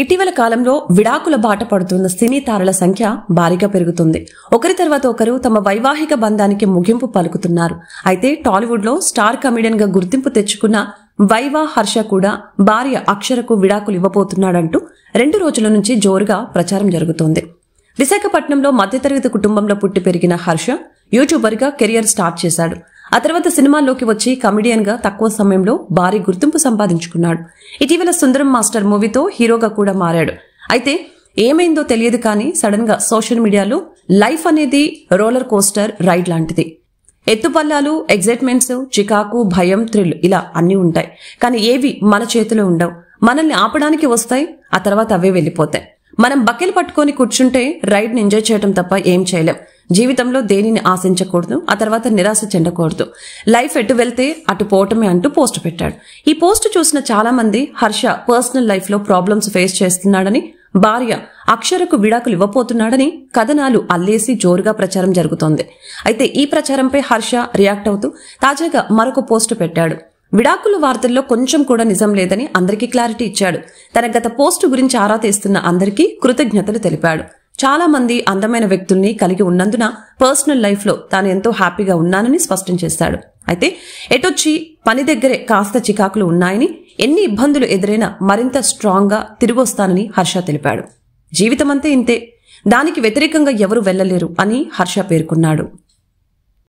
ఇటీవల కాలంలో విడాకుల బాట పడుతున్న సినీ తారల సంఖ్య భారీగా పెరుగుతుంది. ఒకరి తర్వాత ఒకరు తమ వైవాహిక బంధానికి ముగింపు పలుకుతున్నారు. అయితే టాలీవుడ్ లో స్టార్ కమెడియన్ గా గుర్తింపు తెచ్చుకున్న వైవా హర్ష కూడా భార్య అక్షరకు విడాకులు ఇవ్వబోతున్నాడంటూ 2 రోజుల నుంచి జోరుగా ప్రచారం జరుగుతోంది. విశాఖపట్నంలో మధ్యతరగతి కుటుంబంలో పుట్టి పెరిగిన హర్ష యూట్యూబర్ గా కెరియర్ స్టార్ట్ చేశాడు. ఆ తర్వాత సినిమాల్లోకి వచ్చి కమెడియన్ గా తక్కువ సమయంలో భారీ గుర్తింపు సంపాదించుకున్నాడు. ఇటీవల సుందరం మాస్టర్ మూవీతో హీరోగా కూడా మారాడు. అయితే ఏమైందో తెలియదు కానీ సడన్ గా సోషల్ మీడియాలో లైఫ్ అనేది రోలర్ కోస్టర్ రైడ్ లాంటిది. ఎత్తుపల్లాలు, ఎగ్జైట్మెంట్స్, చికాకు, భయం, థ్రిల్ ఇలా అన్నీ ఉంటాయి. కానీ ఏవి మన చేతిలో ఉండవు. మనల్ని ఆపడానికి వస్తాయి, ఆ తర్వాత అవే వెళ్ళిపోతాయి. మనం బకెలు పట్టుకొని కూర్చుంటే రైడ్ ని ఎంజాయ్ చేయడం తప్ప ఏం చేయలేం. జీవితంలో దేనిని ఆశించకూడదు, ఆ తర్వాత నిరాశ చెందకూడదు. లైఫ్ ఎటు వెళ్తే అటు పోవటమే అంటూ పోస్ట్ పెట్టాడు. ఈ పోస్ట్ చూసిన చాలా మంది హర్ష పర్సనల్ లైఫ్ లో ప్రాబ్లమ్స్ ఫేస్ చేస్తున్నాడని, భార్య అక్షరకు విడాకులు ఇవ్వబోతున్నాడని కథనాలు అల్లేసి జోరుగా ప్రచారం జరుగుతోంది. అయితే ఈ ప్రచారంపై హర్ష రియాక్ట్ అవుతూ తాజాగా మరొక పోస్ట్ పెట్టాడు. విడాకుల వార్తల్లో కొంచెం కూడా నిజం లేదని అందరికీ క్లారిటీ ఇచ్చాడు. తన గత పోస్టు గురించి ఆరా తీస్తున్న అందరికీ కృతజ్ఞతలు తెలిపాడు. చాలా మంది అందమైన వ్యక్తుల్ని కలిగి ఉన్నందున పర్సనల్ లైఫ్ లో తాను ఎంతో హ్యాపీగా ఉన్నానని స్పష్టం చేశాడు. అయితే ఎటొచ్చి పని దగ్గరే కాస్త చికాకులు ఉన్నాయని, ఎన్ని ఇబ్బందులు ఎదురైనా మరింత స్ట్రాంగ్ గా తిరిగొస్తానని హర్ష తెలిపాడు. జీవితమంతే ఇంతే, దానికి వ్యతిరేకంగా ఎవరు వెళ్లలేరు అని హర్ష పేర్కొన్నాడు.